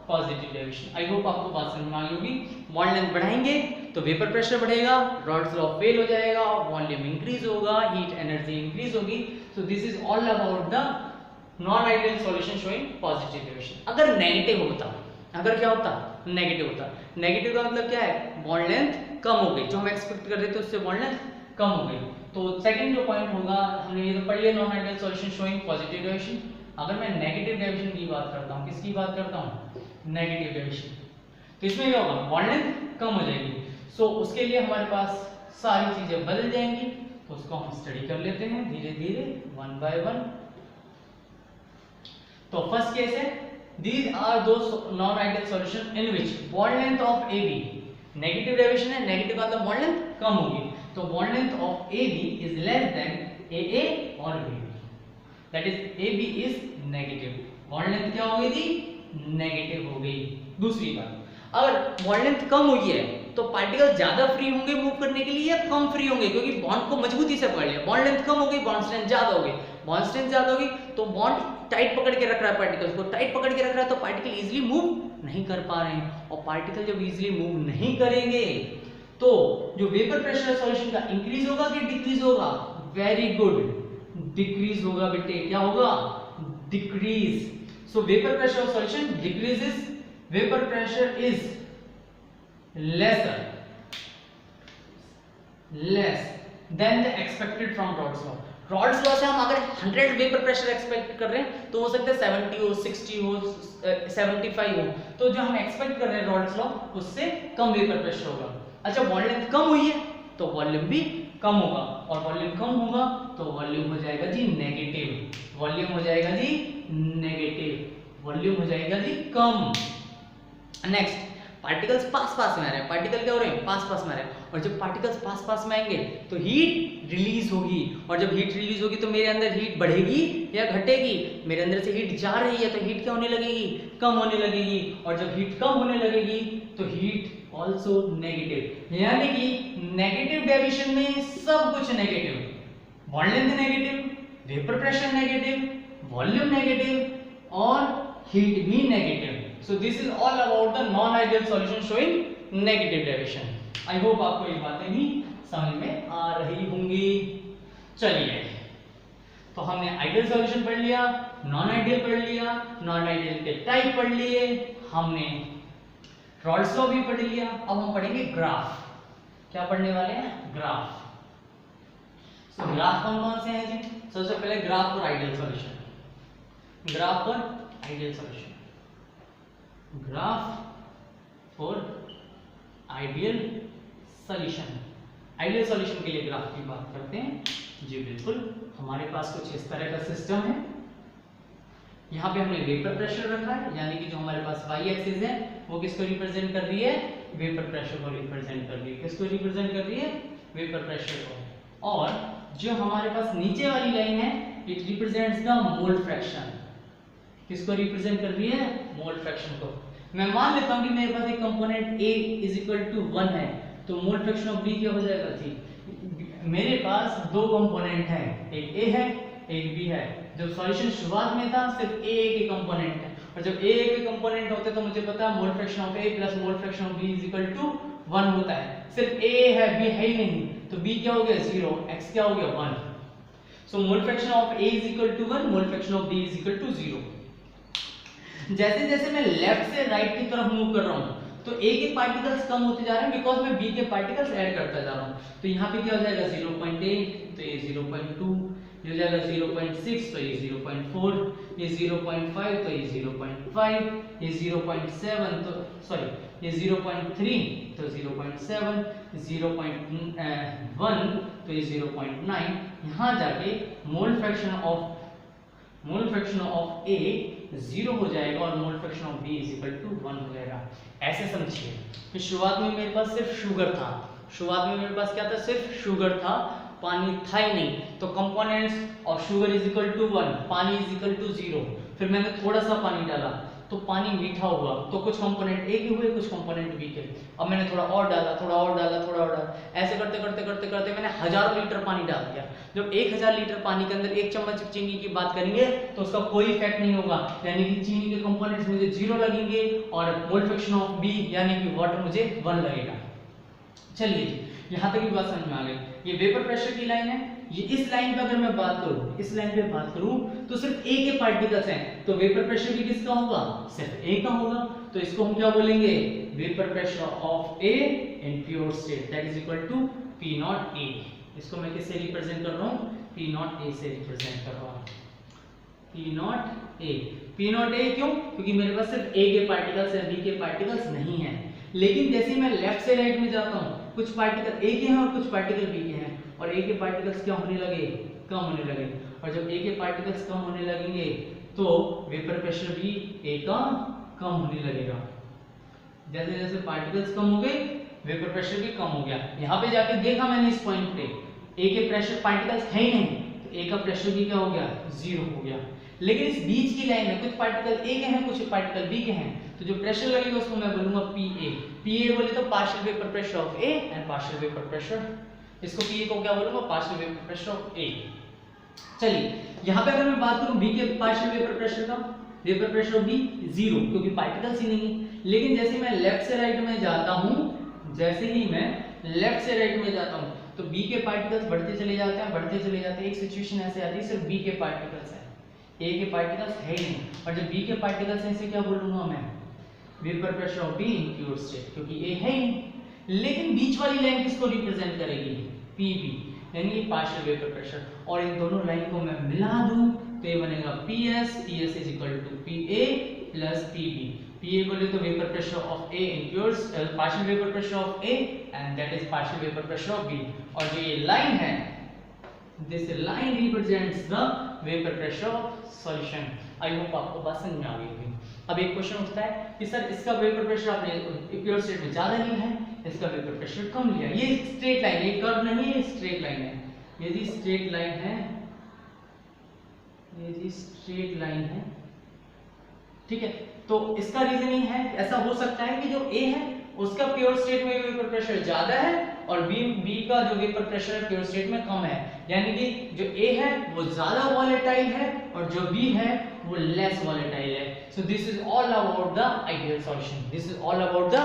positive deviation. I hope आपको बात समझ में आ गई होगी। Bond length बढ़ाएंगे तो vapour pressure बढ़ेगा, Rawls law fail हो जाएगा, वॉल्यूम इंक्रीज होगा, हीट एनर्जी इंक्रीज होगी। So this is all about the non ideal solution showing positive deviation. अगर नेगेटिव होता, अगर क्या होता, नेगेटिव होता, नेगेटिव का मतलब क्या है, बॉन्ड लेंथ कम हो गई, जो हम एक्सपेक्ट कर रहे थे उससे बॉन्ड लेंथ कम हो गई। तो सेकंड जो पॉइंट होगा, हमने ये तो पढ़ लिया non ideal solution showing positive deviation. अगर मैं नेगेटिव डेविएशन की बात करता हूँ, किसकी बात करता हूँ, नेगेटिव डेविएशन, तो इसमें क्या होगा, बॉन्ड लेंथ कम हो जाएगी। सो उसके लिए हमारे पास सारी चीजें बदल जाएंगी, तो उसको हम स्टडी कर लेते हैं धीरे धीरे, वन बाय वन। तो फर्स्ट केस है, these are those non-ideal solution in which bond length of AB, negative deviation है, नेगेटिव का मतलब बॉन्ड लेंथ कम होगी, तो bond length of AB is less than AA और BB, that is AB is negative, bond length क्या हो गई थी, नेगेटिव हो गई। दूसरी बात, अगर बॉन्ड लेंथ कम हुई है तो पार्टिकल ज्यादा फ्री होंगे मूव करने के लिए या कम फ्री होंगे, क्योंकि बॉन्ड को मजबूती से पकड़ लिया, बॉन्ड लेंथ कम हो गई, बॉन्ड स्ट्रेंथ ज्यादा हो गई, बॉन्ड स्ट्रेंथ ज्यादा होगी तो बॉन्ड टाइट पकड़ के रख रहा है, पार्टिकल्स को टाइट पकड़ के रख रहा है, तो पार्टिकल इजीली मूव नहीं कर पा रहे हैं, और पार्टिकल जब इजीली मूव नहीं करेंगे तो जो वेपर प्रेशर सॉल्यूशन का इंक्रीज होगा कि डिक्रीज होगा, वेरी गुड, डिक्रीज होगा बेटे, क्या होगा, decrease. So vapour pressure solution decreases, vapour pressure is lesser less than the expected from Rod's law। Rod's law से हम अगर 100 वेपर प्रेशर एक्सपेक्ट कर रहे हैं तो हो सकता है 70 हो, 60 हो, 75 हो, तो जो हम एक्सपेक्ट कर रहे हैं Rod's law उससे कम वेपर प्रेशर होगा। अच्छा, बॉन्ड लेंथ कम हुई है तो वॉल्यूम भी कम होगा, और वॉल्यूम कम होगा तो वॉल्यूम हो जाएगा जी नेगेटिव, वॉल्यूम हो जाएगा जी नेगेटिव, वॉल्यूम हो जाएगा जी कम। नेक्स्ट, पार्टिकल्स पास पास में आ रहे हैं, पार्टिकल क्या हो रहे हैं, पास पास में आ रहे हैं, और जब पार्टिकल्स पास पास में आएंगे तो हीट रिलीज होगी, और जब हीट रिलीज होगी तो मेरे अंदर हीट बढ़ेगी या घटेगी, मेरे अंदर से हीट जा रही है तो हीट क्या होने लगेगी, कम होने लगेगी, और जब हीट कम होने लगेगी तो हीट ऑल्सो नेगेटिव, यानी कि नेगेटिव डेविएशन में सब कुछ negative, bond length negative, vapour pressure negative, volume negative और हीट भी negative. So this is all about the non-ideal solution showing negative deviation। I hope आपको ये बातें भी समझ में आ रही होंगी। चलिए, तो हमने आइडियल सॉल्यूशन पढ़ लिया, नॉन आइडियल पढ़ लिया, नॉन आइडियल के टाइप पढ़ लिए, हमने रॉड्स लॉ भी पढ़ लिया। अब हम पढ़ेंगे ग्राफ। क्या पढ़ने वाले हैं, ग्राफ। तो ग्राफ कौन कौन से हैं जी, सबसे पहले graph for ideal solution, graph for ideal solution, graph for ideal solution. Ideal solution के लिए ग्राफ की बात करते हैं जी, बिल्कुल। हमारे पास कुछ इस तरह का सिस्टम है, यहाँ पे हमने वेपर प्रेशर रखा है, यानी कि जो हमारे पास वाई एक्सिस है वो किसको रिप्रेजेंट कर रही है, वेपर प्रेशर को रिप्रेजेंट कर रही है, किसको रिप्रेजेंट कर रही है, वेपर प्रेशर को। और जो हमारे पास नीचे वाली लाइन है it represents the mole fraction, किसको रिप्रेजेंट कर रही है, मोल फ्रैक्शन को। मैं मान लेता हूं कि मेरे पास एक component A is equal to 1 है, तो मोल फ्रैक्शन ऑफ B क्या हो जाएगा जी, मेरे पास दो कंपोनेंट हैं, एक A है एक B है। जब सॉल्यूशन शुरुआत में था सिर्फ A के कंपोनेंट है, और जब A के कंपोनेंट होते तो मुझे पता है mole fraction of A plus mole fraction of B is equal to 1 होता है। सिर्फ A है B है ही नहीं, तो B क्या हो गया 0, X क्या हो गया 1। So mole fraction of A is equal to 1, mole fraction of B is equal to 0। जैसे जैसे मैं लेफ्ट से राइट की तरफ मूव कर रहा हूं तो A के पार्टिकल्स कम होते जा रहे हैं, बिकॉज मैं B के पार्टिकल्स ऐड करता जा रहा हूं। तो यहाँ पे क्या हो जाएगा 0.8, तो ये 0.2, ये हो जाएगा 0.6, तो ये 0.4, ये 0.5, तो ये 0.5, ये 0.7, तो सॉरी ये 0.3, तो 0.7, 0.1, तो ये 0.9। यहाँ जाके मोल फ्रैक्शन ऑफ A 0 हो जाएगा और mole fraction of B is equal to 1 हो जाएगा। ऐसे समझिए कि शुरुआत में मेरे पास सिर्फ शुगर था, शुरुआत में मेरे पास क्या था, सिर्फ शुगर था, पानी था ही नहीं, तो components of sugar is equal to 1, पानी इज इक्वल टू 0। फिर मैंने थोड़ा सा पानी डाला तो पानी मीठा हुआ, तो कुछ कंपोनेंट A के हुए कुछ कंपोनेंट B के। अब मैंने थोड़ा और डाला, थोड़ा और डाला, थोड़ा और डाला, ऐसे करते करते करते करते मैंने हजारों लीटर पानी डाल दिया। जब 1000 लीटर पानी के अंदर 1 चम्मच चीनी की बात करेंगे तो उसका कोई इफेक्ट नहीं होगा, यानी कि चीनी के कंपोनेंट्स मुझे 0 लगेंगे और मोल फ्रैक्शन ऑफ B यानी कि वाटर मुझे 1 लगेगा। चलिए यहाँ तक की बात समझ में आ गई। ये वेपर प्रेशर की लाइन है, ये इस लाइन पे अगर मैं बात करूं, इस लाइन पे बात करूं तो सिर्फ ए के पार्टिकल्स हैं, तो वेपर प्रेशर भी किसका होगा, सिर्फ ए का होगा। तो इसको हम क्या बोलेंगे, vapour pressure of A in pure state that is equal to P not A. इसको मैं किससे रिप्रेजेंट कर रहा हूं, पी नॉट ए से रिप्रेजेंट कर रहा हूं, P not A. P not a क्यों, क्योंकि मेरे पास सिर्फ ए के पार्टिकल्स है, बी के पार्टिकल्स नहीं है। लेकिन जैसे मैं लेफ्ट से राइट में जाता हूं, कुछ पार्टिकल ए के हैं और कुछ पार्टिकल बी के हैं, और ए के पार्टिकल्स क्या होने लगे, कम होने लगे। और जब ए के पार्टिकल्स कम होने लगेंगे तो वेपर प्रेशर भी ए का कम होने लगेगा। जैसे जैसे पार्टिकल्स कम हो गए वेपर प्रेशर भी कम हो गया। यहाँ पे जाके देखा मैंने इस पॉइंट पे ए के प्रेशर पार्टिकल्स है ही नहीं, तो ए का प्रेशर भी क्या हो गया, जीरो हो गया। लेकिन इस बीच की लाइन में कुछ पार्टिकल ए के हैं, कुछ पार्टिकल बी के हैं, तो जो प्रेशर लगेगा उसको मैं बोलूंगा पी ए। पी ए बोले तो partial vapour pressure of A and partial vapour pressure, इसको पी ए को क्या बोलूंगा, partial vapour pressure of A. चलिए यहाँ पे अगर मैं बात करूं बी के पार्शियल वेपर प्रेशर का, vapour pressure of B zero, क्योंकि पार्टिकल्स ही नहीं है। लेकिन जैसे मैं लेफ्ट से राइट में जाता हूं, जैसे ही मैं लेफ्ट से राइट में जाता हूं तो बी के पार्टिकल्स बढ़ते चले जाते हैं, बढ़ते चले जाते हैं। एक सिचुएशन ऐसे आती है सिर्फ बी के पार्टिकल्स है, ए के पार्टिकल्स है ही नहीं, और जब बी के पार्टिकल्स हैं इसे क्या बोलूंगा मैं, vapour pressure of B in pure state, क्योंकि ए है ही नहीं। लेकिन बीच वाली लाइन किसको रिप्रेजेंट करेगी, पी बी, यानी पार्शियल वेपर प्रेशर। और इन दोनों लाइन को मैं मिला दूं तो ये बनेगा P S, P S is equal to P A plus P B. P A बोले तो vapour pressure of A in pure, partial vapour pressure of A and that is partial vapour pressure of B. और जो ये line है, this line represents the vapour pressure of solution. I hope आपको बात समझ में आ गई होगी। अब एक क्वेश्चन उठता है कि सर इसका वेपर प्रेशर आपने प्योर स्टेट में ज्यादा लिया है, इसका वेपर प्रेशर कम लिया। ये स्ट्रेट लाइन, ये कर्व नहीं है, स्ट्रेट लाइन है। ये जी स्ट्रेट लाइन है, ये जी स्ट्रेट लाइन है, ठीक है। तो इसका रीजनिंग है, ऐसा हो सकता है कि जो ए है उसका प्योर स्टेट में वेपर प्रेशर ज्यादा है और बी का जो वेपर प्रेशर है प्योर स्टेट में कम है, यानी कि जो ए है वो ज्यादा वॉलेटाइल है और जो बी है वो लेस वॉलेटाइल है। सो this is all about the ideal solution, this is all about the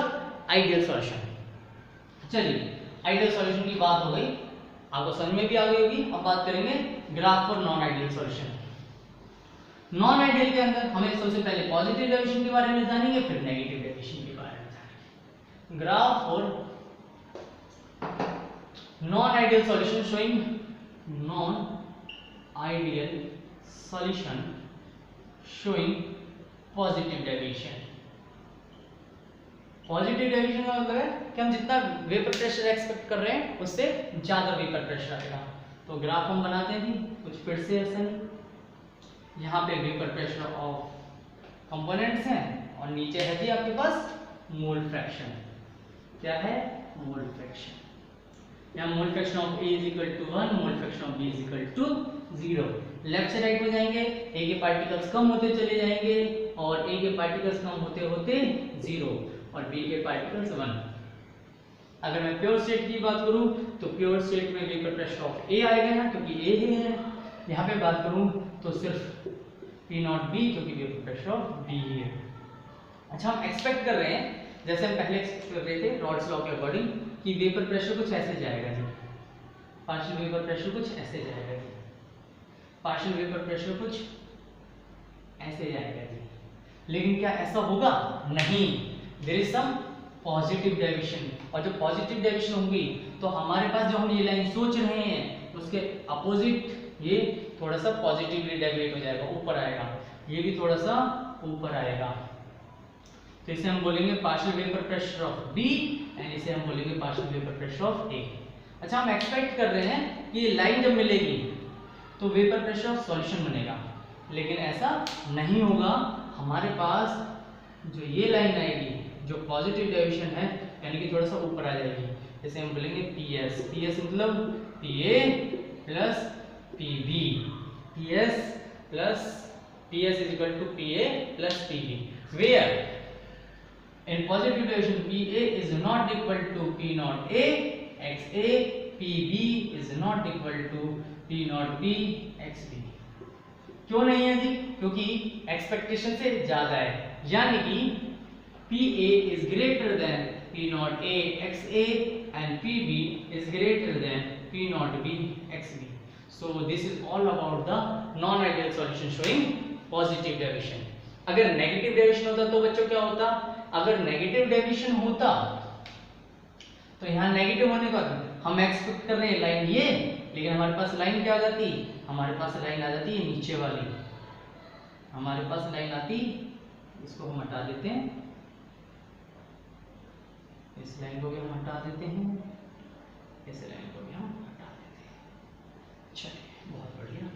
ideal solution. चलिए आइडियल सॉल्यूशन की बात हो गई, आपको समझ में भी आ गई होगी। अब बात करेंगे graph for non ideal solution. Non ideal के अंदर हमें सबसे पहले पॉजिटिव डेविएशन के बारे में जानेंगे, फिर नेगेटिव डेविएशन के बारे में जानेंगे। Graph for non ideal solution showing non ideal solution showing positive deviation. Positive deviation का मतलब है कि हम जितना वेपर प्रेशर एक्सपेक्ट कर रहे हैं उससे ज्यादा वेपर प्रेशर आएगा। तो ग्राफ हम बनाते हैं जी कुछ फिर से ऐसा ही, यहाँ पे वेपर प्रेशर ऑफ कंपोनेंट्स हैं और नीचे है जी आपके पास मोल फ्रैक्शन। क्या है, मोल फ्रैक्शन। यहाँ mole fraction of A is equal to 1, mole fraction of B is equal to 0। Left से राइट में जाएंगे, ए के पार्टिकल्स कम होते चले जाएंगे और ए के पार्टिकल्स कम होते होते 0 और बी के पार्टिकल्स 1। अगर मैं प्योर स्टेट की बात करूं तो प्योर स्टेट में वेपर प्रेशर ऑफ ए आएगा यहाँ क्योंकि ए ही है। यहाँ पे बात करूं तो सिर्फ पी नॉट बी क्योंकि वेपर प्रेशर ऑफ बी ही है। अच्छा, हम एक्सपेक्ट कर रहे हैं जैसे हम पहले एक्सपेक्ट कर रहे थे रॉल्स लॉ के अकॉर्डिंग कि वेपर प्रेशर कुछ ऐसे जाएगा जी, पार्शियल वेपर प्रेशर कुछ ऐसे जाएगा जी, पार्शियल वेपर प्रेशर कुछ ऐसे जाएगा जी। लेकिन क्या ऐसा होगा? नहीं, there is some positive deviation. और जो पॉजिटिव डेविएशन होगी तो हमारे पास जो हम ये लाइन सोच रहे हैं उसके अपोजिट ये थोड़ा सा पॉजिटिवली डेविएट हो जाएगा, ऊपर आएगा, ये भी थोड़ा सा ऊपर आएगा। तो इसे हम बोलेंगे partial vapour pressure of B and इसे हम बोलेंगे partial vapour pressure of A. अच्छा, हम एक्सपेक्ट कर रहे हैं कि ये लाइन जब मिलेगी तो वेपर प्रेशर ऑफ सॉल्यूशन बनेगा, लेकिन ऐसा नहीं होगा। हमारे पास जो ये लाइन आएगी जो पॉजिटिव डेविएशन है यानी कि थोड़ा सा ऊपर आ जाएगी, जैसे हम बोलेंगे पीएस। पीएस मतलब PA plus PB, PS plus PS is equal to PA plus PB, where in positive deviation PA is not equal to P naught A XA, PB is not equal to P naught B XB। क्यों नहीं है जी? क्योंकि expectation से ज्यादा है, यानी कि PA is greater than P naught A XA and PB is greater than P naught B XB। So this is all about the non-ideal solution showing positive deviation. अगर नेगेटिव डेविएशन होता तो बच्चों क्या होता? अगर नेगेटिव डेविएशन होता तो यहाँ नेगेटिव होने का हम एक्सपेक्ट कर रहे हैं लाइन ये, लेकिन हमारे पास लाइन क्या आ जाती? हमारे पास लाइन आ जाती है नीचे वाली। हमारे पास लाइन आती, इसको हम हटा देते हैं, इस लाइन को भी हम हटा देते हैं, इस लाइन को भी हम हटा देते हैं। चलिए, बहुत बढ़िया।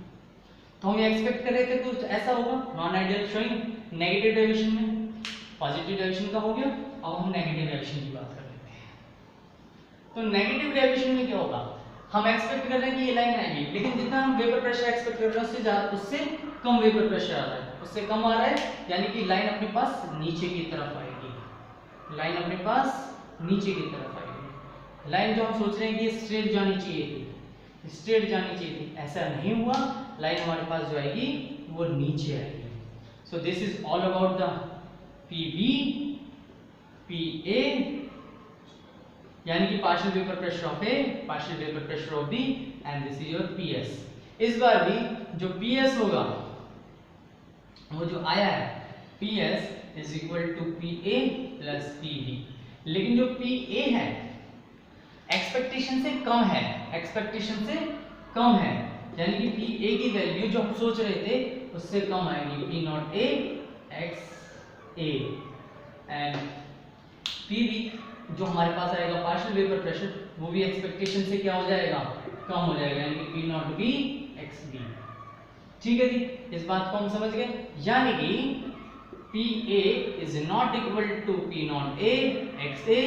तो हम एक्सपेक्ट कर रहे थे कुछ ऐसा होगा non ideal showing negative deviation में, पॉजिटिव डेविएशन का हो गया। अब हम नेगेटिव डेविएशन की बात कर लेते हैं। तो नेगेटिव डेविएशन में क्या होगा? हम एक्सपेक्ट कर रहे हैं कि ये लाइन आएगी, लेकिन जितना हम वेपर प्रेशर एक्सपेक्ट कर रहे हैं उससे कम वेपर प्रेशर आ रहा है, उससे कम आ रहा है, यानी कि लाइन अपने पास नीचे की तरफ आएगी। लाइन अपने पास नीचे की तरफ आएगी। लाइन जो हम सोच रहे हैं कि स्ट्रेट जानी चाहिए थी, स्ट्रेट जानी चाहिए थी, ऐसा नहीं हुआ। लाइन हमारे पास जो आएगी वो नीचे आएगी। So this is all about the PB, PA, यानी कि partial vapour pressure of A, partial vapour pressure of B, and this is your PS। इस बार भी जो PS होगा वो जो आया है PS is equal to PA plus PB, लेकिन जो PA है एक्सपेक्टेशन से कम है, एक्सपेक्टेशन से कम है, यानी कि PA की वैल्यू जो हम सोच रहे थे उससे कम आएगी, P0A XA, एंड PB जो हमारे पास आएगा पार्शियल वेपर प्रेशर वो भी एक्सपेक्टेशन से क्या हो जाएगा? कम हो जाएगा, यानी कि P0B XB। ठीक है जी, इस बात को हम समझ गए, यानी कि PA is not equal to P0A XA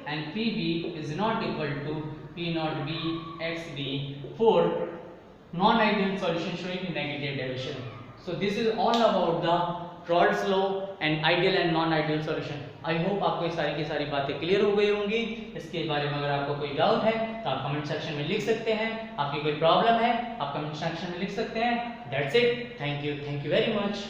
and PB is not equal to P0B XB for non-ideal solution showing negative deviation. So this is all about the Rod's law and ideal and non-ideal solution. I hope आपको ये सारी की सारी बातें clear हो गई होंगी। इसके बारे में अगर आपको कोई डाउट है तो आप कमेंट सेक्शन में लिख सकते हैं, आपकी कोई प्रॉब्लम है आप कमेंट सेक्शन में लिख सकते हैं। That's it. Thank you very much.